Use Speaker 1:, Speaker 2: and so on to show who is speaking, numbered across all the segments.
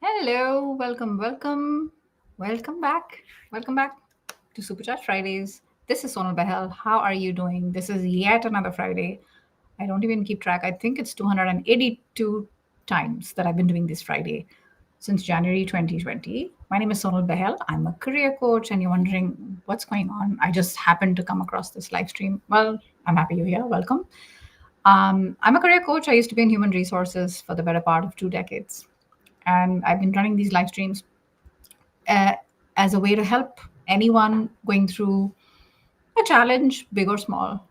Speaker 1: Hello, welcome back, welcome back to Supercharged Fridays. This is Sonal Behel. How are you doing? This is yet another Friday. I don't even keep track. I think it's 282 times that I've been doing this Friday since January 2020. My name is Sonal Behel. I'm a career coach, and you're wondering what's going on. I just happened to come across this live stream. Well, I'm happy you're here. Welcome. I'm a career coach. I used to be in human resources for the better part of 2 decades. And I've been running these live streams uh, as a way to help anyone going through a challenge, big or small.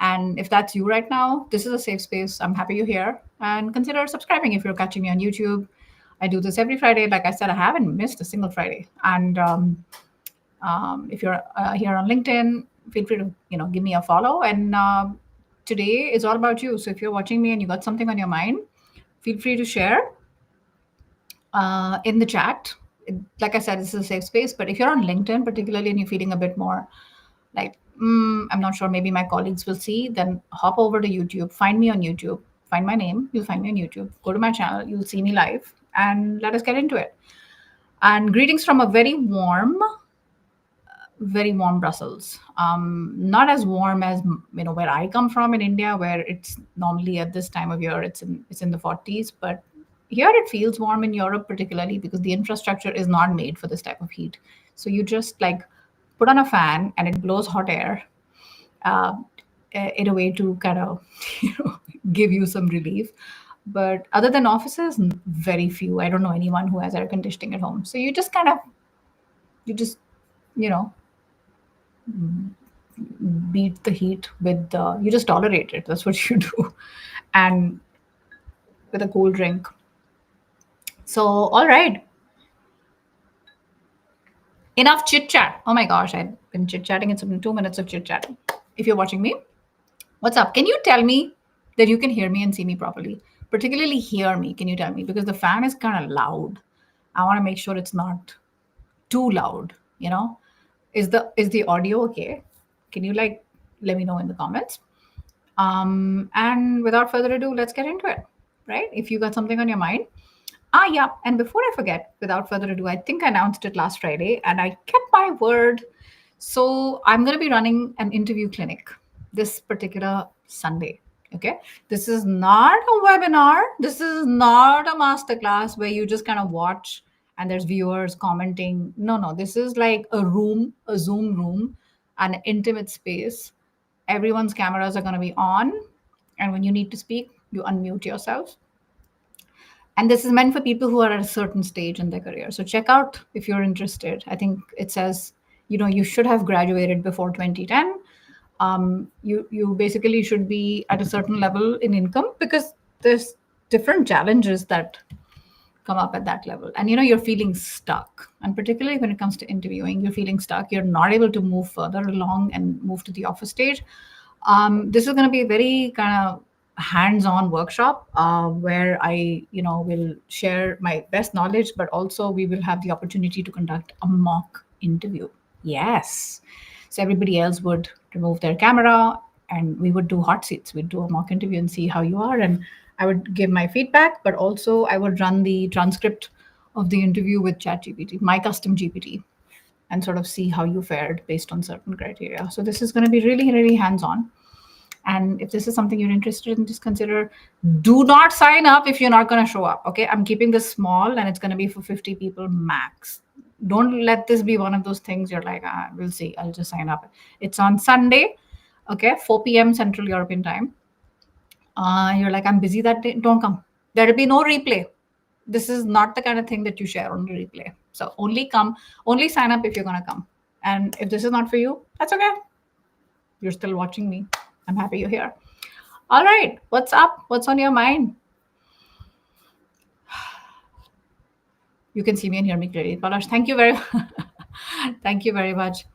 Speaker 1: And if that's you right now, this is a safe space. I'm happy you're here. And consider subscribing if you're catching me on YouTube. I do this every Friday. Like I said, I haven't missed a single Friday. And if you're here on LinkedIn, feel free to give me a follow. And today is all about you. So if you're watching me and you got something on your mind, feel free to share in the chat. Like I said, this is a safe space. But if you're on LinkedIn, particularly, and you're feeling a bit more like, I'm not sure, maybe my colleagues will see, then hop over to YouTube, find me on YouTube, find my name, you'll find me on YouTube, go to my channel, you'll see me live, and let us get into it. And greetings from a very warm Brussels. Not as warm as where I come from in India, where it's normally at this time of year it's in the 40s. But here it feels warm in Europe, particularly because the infrastructure is not made for this type of heat. So you just like put on a fan and it blows hot air uh, in a way to kind of give you some relief. But other than offices, very few. I don't know anyone who has air conditioning at home. So you just you know beat the heat with you just tolerate it. That's what you do. And with a cool drink. So all right, enough chit chat. Oh my gosh, I've been chit chatting. It's been 2 minutes of chit chat. If you're watching me, what's up? Can you tell me that you can hear me and see me properly? Particularly hear me, can you tell me? Because the fan is kind of loud. I want to make sure it's not too loud, is the audio okay? Can you like let me know in the comments? And without further ado, let's get into it. Right? If you got something on your mind. Yeah. And before I forget, without further ado, I think I announced it last Friday and I kept my word. So I'm going to be running an interview clinic this particular Sunday. Okay. This is not a webinar. This is not a masterclass where you just kind of watch and there's viewers commenting. No, no. This is like a room, a Zoom room, an intimate space. Everyone's cameras are going to be on. And when you need to speak, you unmute yourself. And this is meant for people who are at a certain stage in their career. So check out if you're interested. I think it says, you should have graduated before 2010. You basically should be at a certain level in income because there's different challenges that come up at that level. And you're feeling stuck. And particularly when it comes to interviewing, you're feeling stuck. You're not able to move further along and move to the offer stage. This is going to be a very kind of hands-on workshop where I, will share my best knowledge, but also we will have the opportunity to conduct a mock interview. Yes. So everybody else would remove their camera and we would do hot seats. We'd do a mock interview and see how you are. And I would give my feedback, but also I would run the transcript of the interview with ChatGPT, my custom GPT, and sort of see how you fared based on certain criteria. So this is going to be really, really hands-on. And if this is something you're interested in, just consider, do not sign up if you're not going to show up. Okay. I'm keeping this small and it's going to be for 50 people max. Don't let this be one of those things you're like, we'll see. I'll just sign up. It's on Sunday. Okay. 4 p.m. Central European time. You're like, I'm busy that day. Don't come. There'll be no replay. This is not the kind of thing that you share on the replay. So only sign up if you're going to come. And if this is not for you, that's okay. You're still watching me. I'm happy you're here. All right. What's up? What's on your mind? You can see me and hear me clearly. Palash, thank you thank you very much.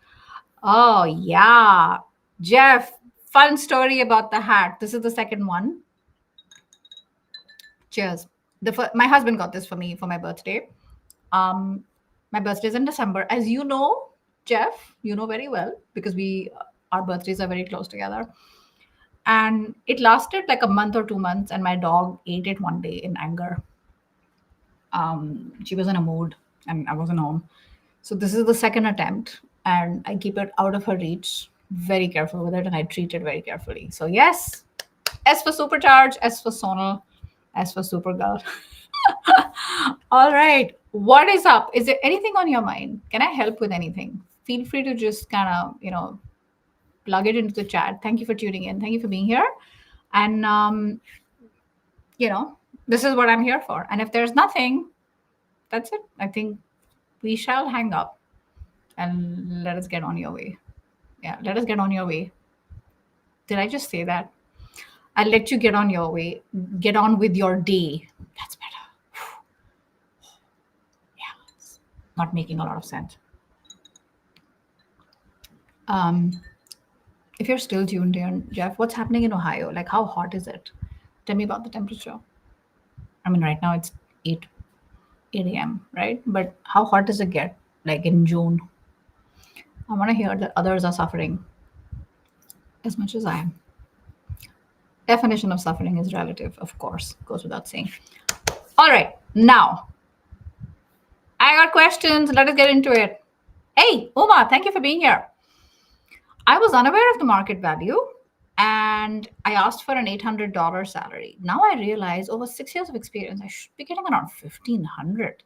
Speaker 1: Oh, yeah. Jeff, fun story about the hat. This is the second one. Cheers. My husband got this for me for my birthday. My birthday is in December. As you know, Jeff, you know very well because our birthdays are very close together. And it lasted like a month or 2 months, and my dog ate it one day in anger. She was in a mood and I wasn't home. So this is the second attempt, and I keep it out of her reach. Very careful with it, and I treat it very carefully. So yes, S for supercharge, S for Sonal, S for Supergirl. All right. What is up? Is there anything on your mind? Can I help with anything? Feel free to just kind of, plug it into the chat. Thank you for tuning in. Thank you for being here. And, you know, this is what I'm here for. And if there's nothing, that's it. I think we shall hang up and let us get on your way. Yeah, let us get on your way. Did I just say that? I'll let you get on your way. Get on with your day. That's better. Yeah, it's not making a lot of sense. If you're still tuned in, Jeff, what's happening in Ohio? Like, how hot is it? Tell me about the temperature. I mean, right now it's 8 a.m., right? But how hot does it get, like in June? I want to hear that others are suffering as much as I am. Definition of suffering is relative, of course, goes without saying. All right, now I got questions. Let us get into it. Hey, Uma, thank you for being here. I was unaware of the market value and I asked for an $800 salary. Now I realize over 6 years of experience, I should be getting around 1500.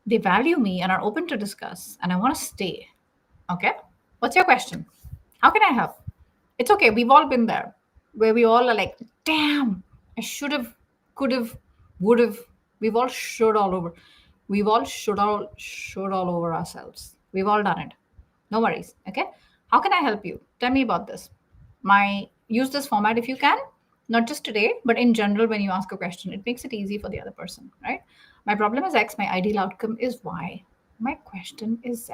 Speaker 1: They value me and are open to discuss, and I want to stay. Okay. What's your question? How can I help? It's okay. We've all been there where we all are like, damn, I should have, could have, would have. We've all should all over. We've all should all over ourselves. We've all done it. No worries. Okay. How can I help you? Tell me about this. Use this format if you can, not just today, but in general, when you ask a question, it makes it easy for the other person, right? My problem is X, my ideal outcome is Y. My question is Z.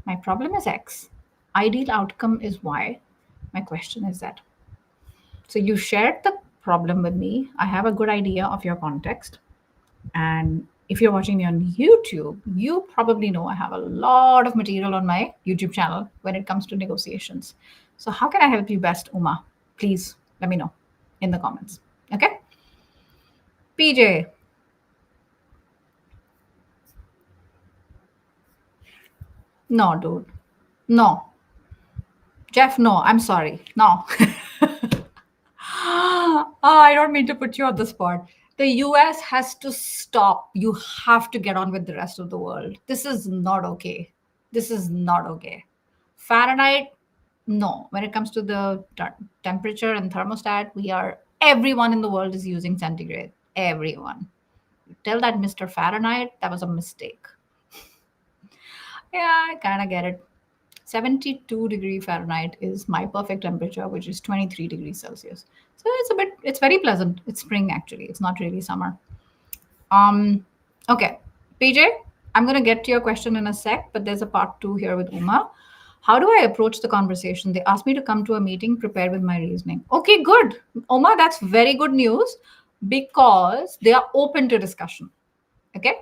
Speaker 1: My problem is X. Ideal outcome is Y. My question is Z. So you shared the problem with me. I have a good idea of your context. And if you're watching me on YouTube, you probably know I have a lot of material on my YouTube channel when it comes to negotiations. So, how can I help you best, Uma? Please let me know in the comments. Okay? PJ. No, dude. No. Jeff, no. I'm sorry. No. Oh, I don't mean to put you on the spot. The US has to stop. You have to get on with the rest of the world. This is not okay. This is not okay. Fahrenheit, no. When it comes to the temperature and thermostat, everyone in the world is using centigrade. Everyone. Tell that Mr. Fahrenheit that was a mistake. Yeah, I kind of get it. 72 Fahrenheit is my perfect temperature, which is 23 degrees Celsius. So it's very pleasant. It's spring actually. It's not really summer. Okay, PJ, I'm going to get to your question in a sec, but there's a part two here with Uma. How do I approach the conversation? They asked me to come to a meeting prepared with my reasoning. Okay, good. Uma, that's very good news because they are open to discussion. Okay,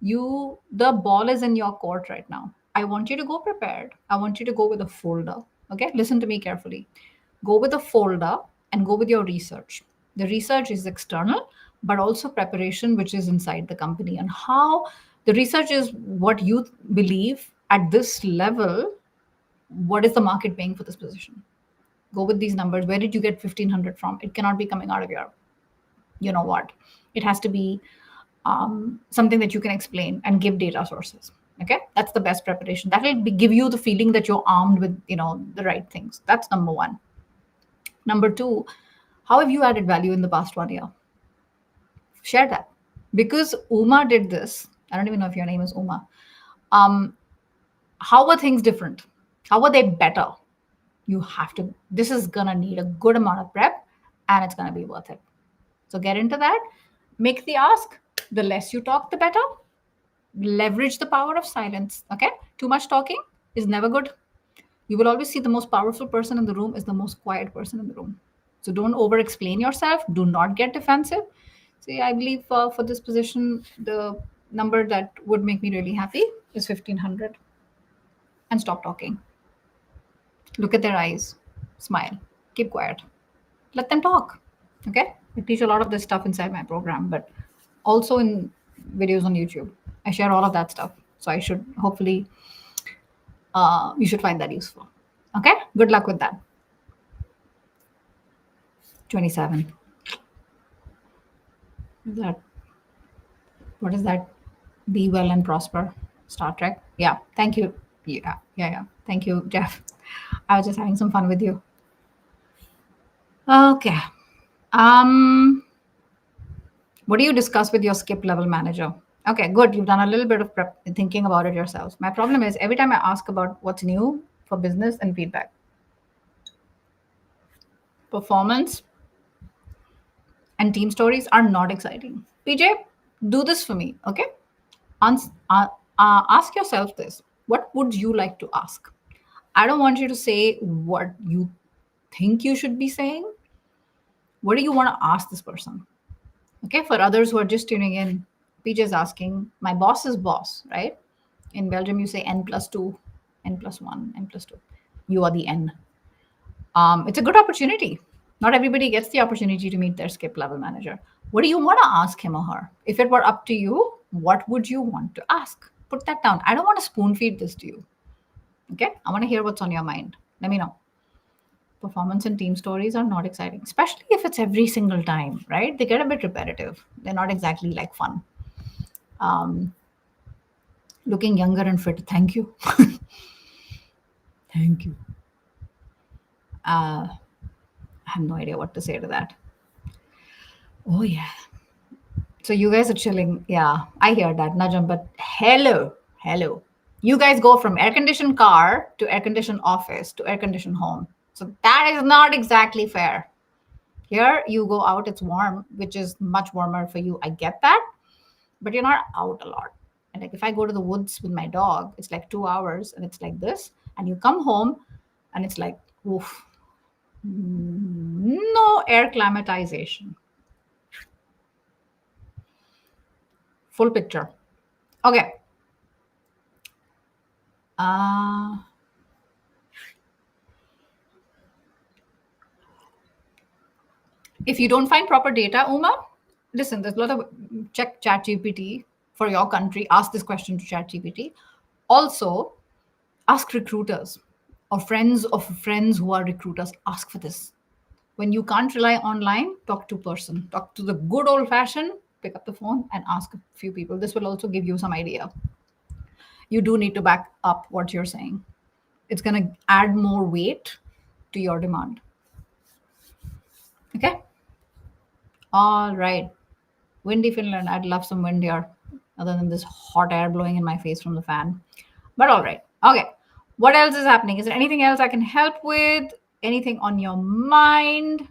Speaker 1: the ball is in your court right now. I want you to go prepared. I want you to go with a folder. Okay, listen to me carefully. Go with a folder and go with your research. The research is external, but also preparation, which is inside the company. And how the research is what you believe at this level, what is the market paying for this position? Go with these numbers. Where did you get 1500 from? It cannot be coming out of your, you know what? It has to be something that you can explain and give data sources. Okay, that's the best preparation. That will give you the feeling that you're armed with, the right things. That's number one. Number two, how have you added value in the past 1 year? Share that. Because Uma did this. I don't even know if your name is Uma. How were things different? How were they better? You have to. This is gonna need a good amount of prep, and it's gonna be worth it. So get into that. Make the ask. The less you talk, the better. Leverage the power of silence. Okay, too much talking is never good. You will always see the most powerful person in the room is the most quiet person in the room. So don't over explain yourself. Do not get defensive. See, I believe for this position, the number that would make me really happy is 1500. And stop talking. Look at their eyes, smile, keep quiet, let them talk. Okay, I teach a lot of this stuff inside my program, but also in videos on YouTube. I share all of that stuff. So I should hopefully you should find that useful. Okay? Good luck with that. 27. Is that what is that? Be well and prosper. Star Trek. Yeah. Thank you. Yeah. Thank you, Jeff. I was just having some fun with you. Okay. Um, what do you discuss with your skip level manager? Okay, good. You've done a little bit of prep thinking about it yourselves. My problem is every time I ask about what's new for business and feedback, performance and team stories are not exciting. PJ, do this for me, okay? Ask yourself this: what would you like to ask? I don't want you to say what you think you should be saying. What do you want to ask this person? Okay, for others who are just tuning in, PJ is asking, my boss is boss, right? In Belgium, you say N plus two, N plus one, N plus two. You are the N. It's a good opportunity. Not everybody gets the opportunity to meet their skip level manager. What do you want to ask him or her? If it were up to you, what would you want to ask? Put that down. I don't want to spoon feed this to you. Okay? I want to hear what's on your mind. Let me know. Performance and team stories are not exciting, especially if it's every single time, right? They get a bit repetitive. They're not exactly like fun. Um, Looking younger and fit. Thank you. Thank you. I have no idea what to say to that. Oh, yeah. So you guys are chilling. Yeah, I hear that, Najam. But hello. You guys go from air conditioned car to air conditioned office to air conditioned home. So that is not exactly fair. Here you go out, it's warm, which is much warmer for you. I get that, but you're not out a lot. And like if I go to the woods with my dog, it's like 2 hours and it's like this. And you come home and it's like, oof, no air climatization. Full picture. Okay. Uh, if you don't find proper data, Uma, listen, there's a lot of check ChatGPT for your country. Ask this question to ChatGPT. Also, ask recruiters or friends of friends who are recruiters. Ask for this. When you can't rely online, talk to person. Talk to the good old fashioned. Pick up the phone and ask a few people. This will also give you some idea. You do need to back up what you're saying. It's going to add more weight to your demand. Okay. All right. Windy Finland. I'd love some wind here, other than this hot air blowing in my face from the fan. But all right. Okay. What else is happening? Is there anything else I can help with? Anything on your mind?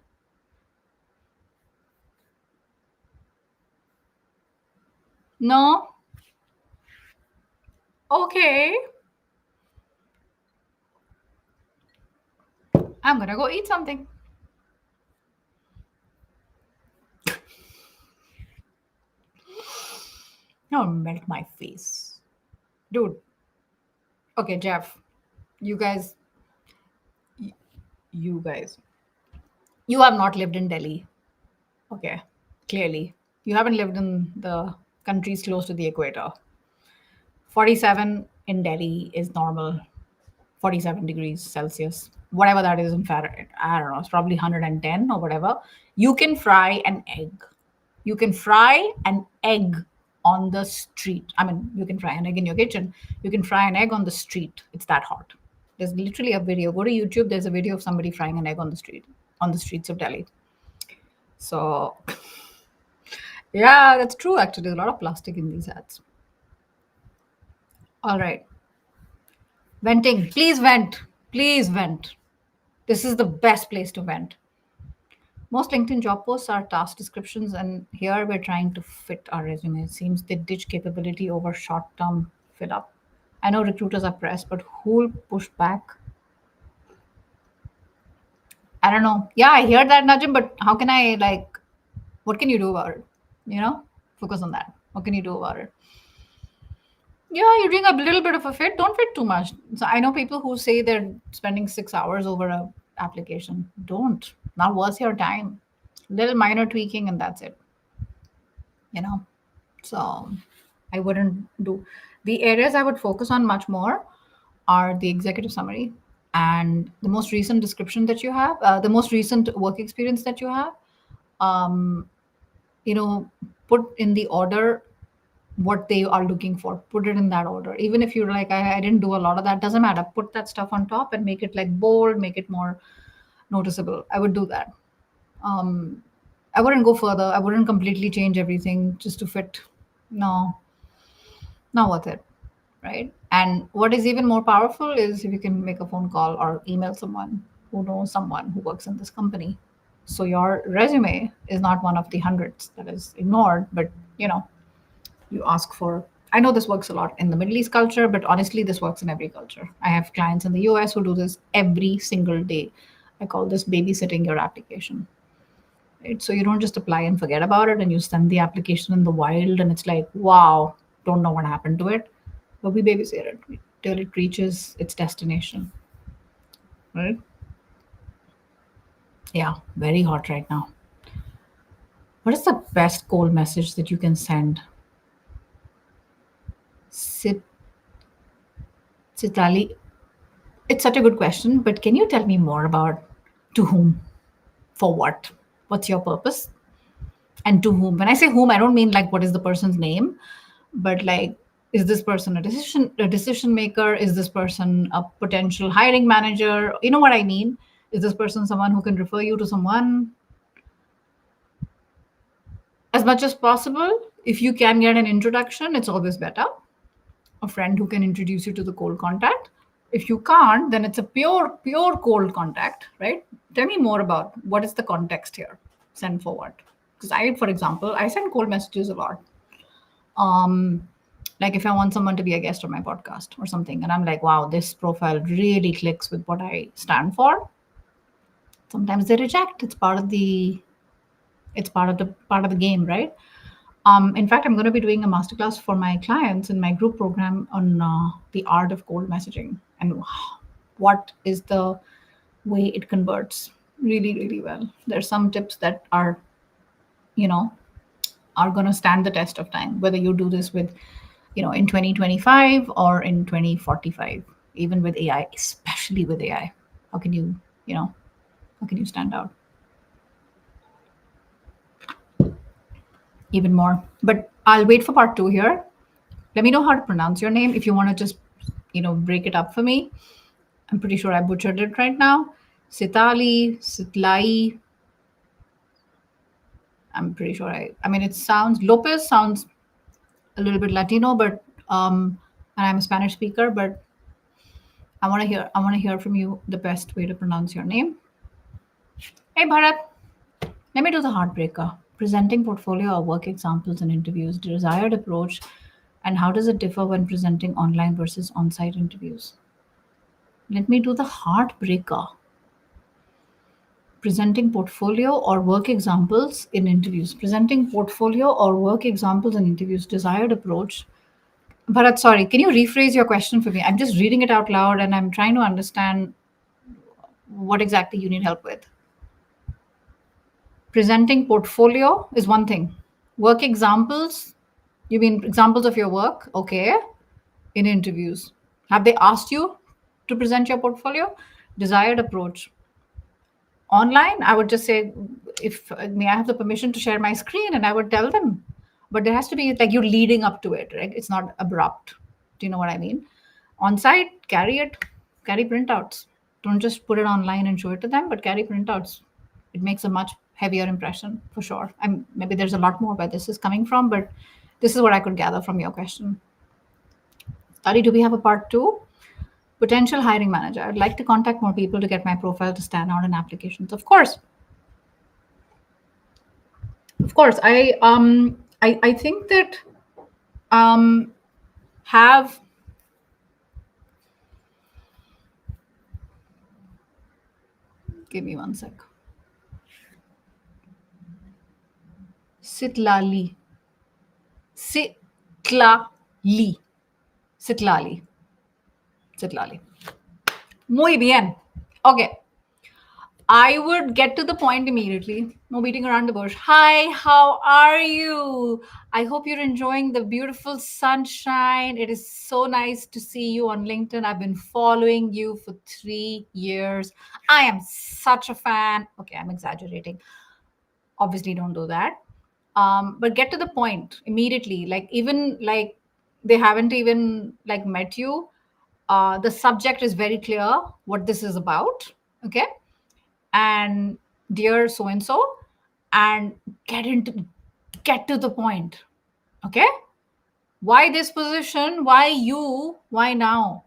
Speaker 1: No? Okay. I'm going to go eat something. No, melt my face. Dude. Okay, Jeff. You guys, you guys, you have not lived in Delhi. Okay, clearly. You haven't lived in the countries close to the equator. 47 in Delhi is normal. 47 degrees Celsius, whatever that is in Fahrenheit. I don't know. It's probably 110 or whatever. You can fry an egg. You can fry an egg on the street. I mean, you can fry an egg in your kitchen. You can fry an egg on the street. It's that hot. There's literally a video. Go to YouTube. There's a video of somebody frying an egg on the street, on the streets of Delhi. So, yeah, that's true. Actually, there's a lot of plastic in these ads. All right. Venting. Please vent. Please vent. This is the best place to vent. Most LinkedIn job posts are task descriptions, and here we're trying to fit our resume. It seems they ditch capability over short term fill up. I know recruiters are pressed, but who'll push back? I don't know. Yeah, I hear that, Najim, but how can I, like, what can you do about it? You know, focus on that. What can you do about it? Yeah, you're doing a little bit of a fit. Don't fit too much. So I know people who say they're spending 6 hours over a application. Don't. Not worth your time. Little minor tweaking and that's it. You know. So I wouldn't do the areas I would focus on much more are the executive summary and the most recent description that you have, the most recent work experience that you have. Um, put in the order what they are looking for. Put it in that order. Even if you're like, I didn't do a lot of that, doesn't matter. Put that stuff on top and make it like bold, make it more noticeable. I would do that. Um, I wouldn't go further. I wouldn't completely change everything just to fit. No, not worth it. Right. And what is even more powerful is if you can make a phone call or email someone who knows someone who works in this company. So your resume is not one of the hundreds that is ignored, but you ask for. I know this works a lot in the Middle East culture, but honestly, this works in every culture. I have clients in the US who do this every single day. I call this babysitting your application. Right? So you don't just apply and forget about it and you send the application in the wild and it's like, wow, don't know what happened to it. But we babysit it till it reaches its destination. Right? Yeah, very hot right now. What is the best cold message that you can send? Sit Sitali, it's such a good question, but can you tell me more about to whom, for what? What's your purpose? And to whom? When I say whom, I don't mean like what is the person's name, but like is this person a decision maker? Is this person a potential hiring manager? You know what I mean? Is this person someone who can refer you to someone? As much as possible, if you can get an introduction, it's always better. A friend who can introduce you to the cold contact. If you can't, then it's a pure cold contact, right? Tell me more about what is the context here. Send forward. Because I, for example, I send cold messages a lot. Um, like if I want someone to be a guest on my podcast or something, and I'm like, wow, this profile really clicks with what I stand for. Sometimes they reject. It's part of the game, right? In fact, I'm going to be doing a masterclass for my clients in my group program on the art of cold messaging and what is the way it converts really, really well. There's some tips that you know, are going to stand the test of time, whether you do this with, in 2025 or in 2045, even with AI, especially with AI. How can you know, how can you stand out even more? But I'll wait for part two here. Let me know how to pronounce your name if you want to just, break it up for me. I'm pretty sure I butchered it right now. Sitali, Sitlai. I'm pretty sure I mean, it sounds, Lopez sounds a little bit Latino, but, and I'm a Spanish speaker, but I want to hear from you the best way to pronounce your name. Hey, Bharat, let me do the heartbreaker. Presenting portfolio or work examples in interviews, desired approach, and how does it differ when presenting online versus on site interviews? Let me do the heartbreaker. Presenting portfolio or work examples in interviews. Presenting portfolio or work examples in interviews, desired approach. Bharat, sorry, can you rephrase your question for me? I'm just reading it out loud and I'm trying to understand what exactly you need help with. Presenting portfolio is one thing. Work examples, you mean examples of your work? Okay. In interviews. Have they asked you to present your portfolio? Desired approach. Online, I would just say, if may I have the permission to share my screen, and I would tell them. But there has to be like you're leading up to it, right? It's not abrupt. Do you know what I mean? On site, carry it, carry printouts. Don't just put it online and show it to them, but carry printouts. It makes a much heavier impression for sure. And maybe there's a lot more where this is coming from, but this is what I could gather from your question. Ali, do we have a part two? Potential hiring manager. I'd like to contact more people to get my profile to stand out in applications. Of course. Of course. I think that um have give me one sec. Sitlali. Sitlali. Sitlali. Sitlali. Muy bien. Okay. I would get to the point immediately. No beating around the bush. Hi, how are you? I hope you're enjoying the beautiful sunshine. It is so nice to see you on LinkedIn. I've been following you for 3 years. I am such a fan. Okay, I'm exaggerating. Obviously, don't do that. But get to the point immediately. Like, even like they haven't even like met you. The subject is very clear what this is about. Okay, and dear so and so, and get to the point. Okay, why this position, why you, why now?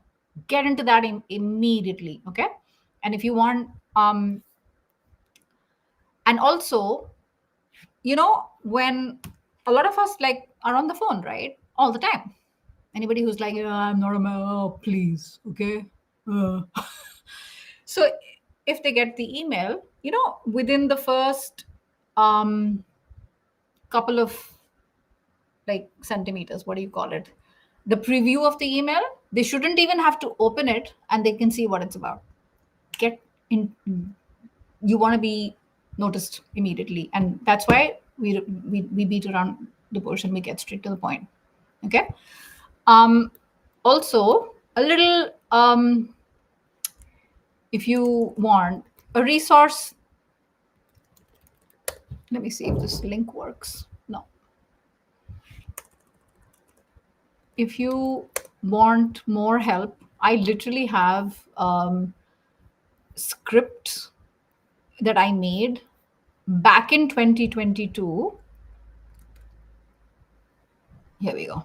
Speaker 1: Get into that immediately. Okay, and if you want, and also, when a lot of us like are on the phone, right, all the time. Anybody who's like, "Yeah, I'm not a man," oh, please. Okay. uh. So if they get the email, within the first um couple of like centimeters, what do you call it, the preview of the email, they shouldn't even have to open it, and they can see what it's about. Get in. You want to be noticed immediately, and that's why we beat around the bush and we get straight to the point. Okay. um Also, a little, if you want a resource, let me see if this link works. No. If you want more help, I literally have scripts that I made back in 2022. Here we go.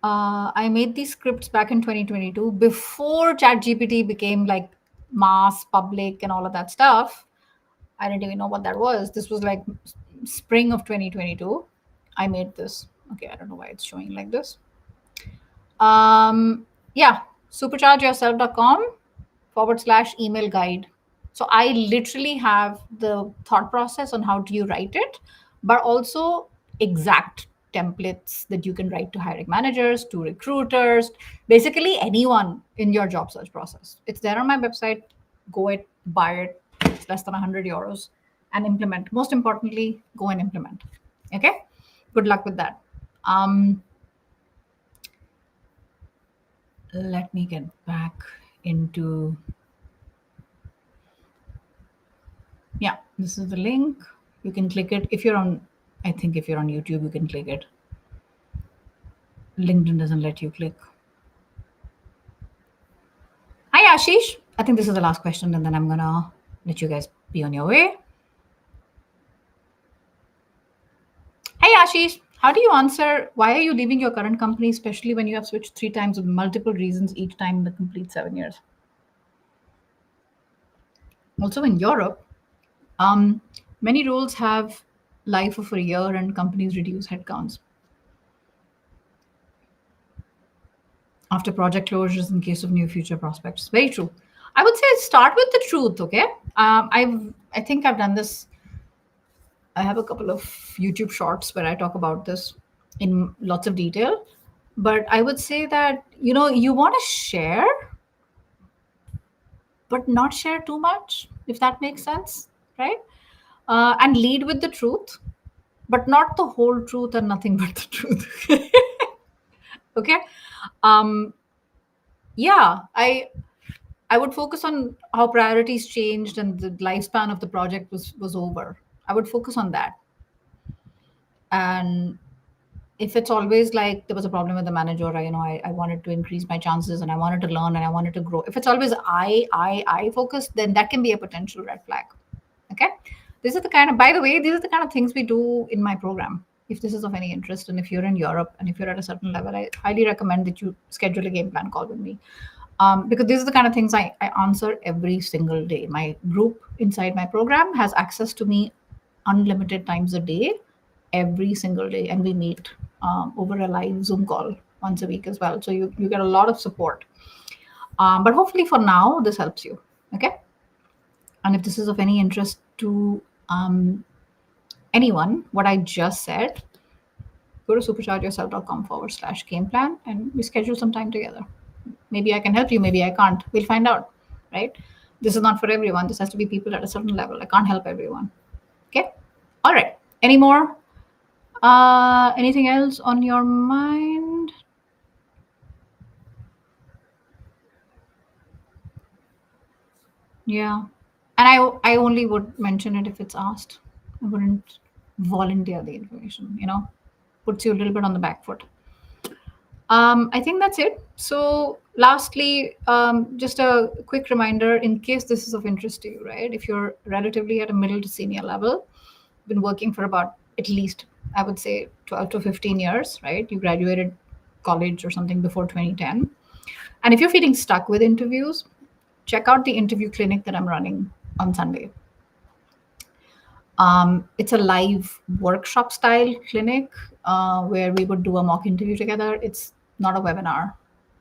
Speaker 1: I made these scripts back in 2022 before ChatGPT became like mass public and all of that stuff. I didn't even know what that was. This was like spring of 2022. I made this. Okay, I don't know why it's showing like this. Yeah, superchargeyourself.com/email guide. So I literally have the thought process on how do you write it, but also exact templates that you can write to hiring managers, to recruiters, basically anyone in your job search process. It's there on my website. Go it, buy it. It's less than 100 euros, and implement. Most importantly, go and implement. Okay. Good luck with that. Let me get back into, yeah, this is the link. You can click it if you're on, I think if you're on YouTube you can click it. LinkedIn doesn't let you click. Hi Ashish, I think this is the last question and then I'm gonna let you guys be on your way. Hi Ashish, how do you answer why are you leaving your current company, especially when you have switched 3 times with multiple reasons each time in the complete 7 years? Also in Europe, um, many roles have life of a year and companies reduce headcounts after project closures in case of new future prospects. Very true. I would say start with the truth. Okay. I think I've done this. I have a couple of YouTube shorts where I talk about this in lots of detail. But I would say that you want to share, but not share too much, if that makes sense, right? And lead with the truth, but not the whole truth and nothing but the truth. Okay. Um, yeah, I would focus on how priorities changed and the lifespan of the project was over. I would focus on that. And if it's always like there was a problem with the manager, or I wanted to increase my chances and I wanted to learn and I wanted to grow. If it's always I focus, then that can be a potential red flag. Okay. This is the kind of, by the way, these are the kind of things we do in my program. If this is of any interest, and if you're in Europe and if you're at a certain level, I highly recommend that you schedule a game plan call with me. Because these are the kind of things I answer every single day. My group inside my program has access to me unlimited times a day, every single day, and we meet over a live Zoom call once a week as well. So you get a lot of support. But hopefully for now, this helps you. Okay. And if this is of any interest to anyone, what I just said, go to superchargeyourself.com/game plan and we schedule some time together. Maybe I can help you, maybe I can't. We'll find out, right? This is not for everyone. This has to be people at a certain level. I can't help everyone. Okay. All right. Any more? Anything else on your mind? Yeah. And I only would mention it if it's asked. I wouldn't volunteer the information, puts you a little bit on the back foot. I think that's it. So, lastly, just a quick reminder in case this is of interest to you, right? If you're relatively at a middle to senior level, been working for about at least, I would say, 12 to 15 years, right? You graduated college or something before 2010. And if you're feeling stuck with interviews, check out the interview clinic that I'm running on Sunday. It's a live workshop style clinic where we would do a mock interview together. It's not a webinar.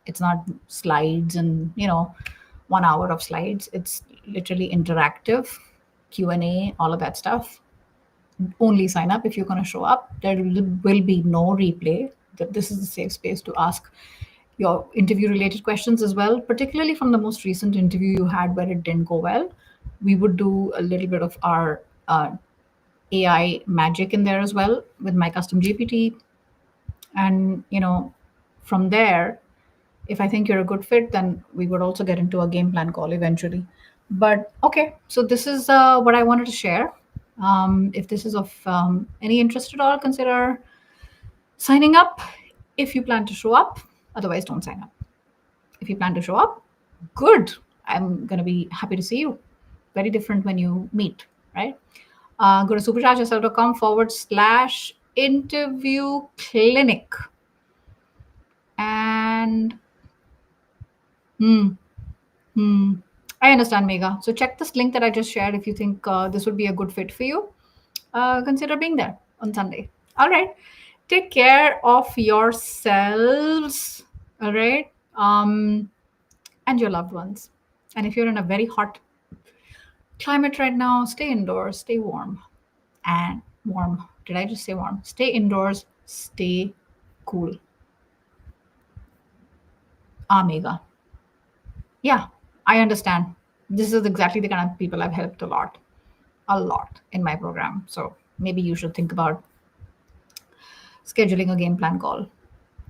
Speaker 1: It's not slides and 1 hour of slides. It's literally interactive Q&A, all of that stuff. Only sign up if you're going to show up. There will be no replay. This is a safe space to ask your interview related questions as well, particularly from the most recent interview you had where it didn't go well. We would do a little bit of our AI magic in there as well with my custom GPT. And, from there, if I think you're a good fit, then we would also get into a game plan call eventually. But okay, so this is what I wanted to share. If this is of any interest at all, consider signing up if you plan to show up. Otherwise, don't sign up. If you plan to show up, good. I'm going to be happy to see you. Very different when you meet, right? Go to superchargeyourself.com/interview clinic. And hmm, hmm, I understand, Mega. So check this link that I just shared if you think this would be a good fit for you. Consider being there on Sunday. All right. Take care of yourselves. All right. And your loved ones. And if you're in a very hot climate right now, stay indoors, stay warm. And warm. Did I just say warm? Stay indoors, stay cool. Mega. Yeah, I understand. This is exactly the kind of people I've helped a lot in my program. So maybe you should think about scheduling a game plan call.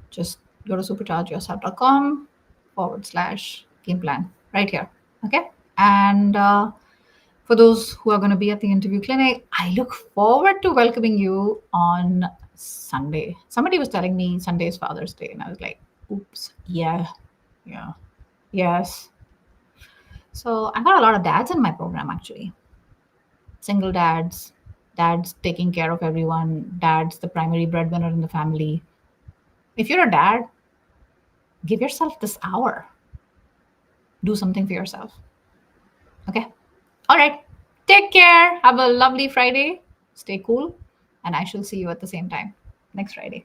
Speaker 1: Just go to superchargeyourself.com/game plan right here. Okay. And for those who are going to be at the interview clinic, I look forward to welcoming you on Sunday. Somebody was telling me Sunday is Father's Day, and I was like, oops, yeah, yeah, yes. So I've got a lot of dads in my program actually. Single dads, dads taking care of everyone, dads the primary breadwinner in the family. If you're a dad, give yourself this hour. Do something for yourself. Okay. All right. Take care. Have a lovely Friday. Stay cool. And I shall see you at the same time next Friday.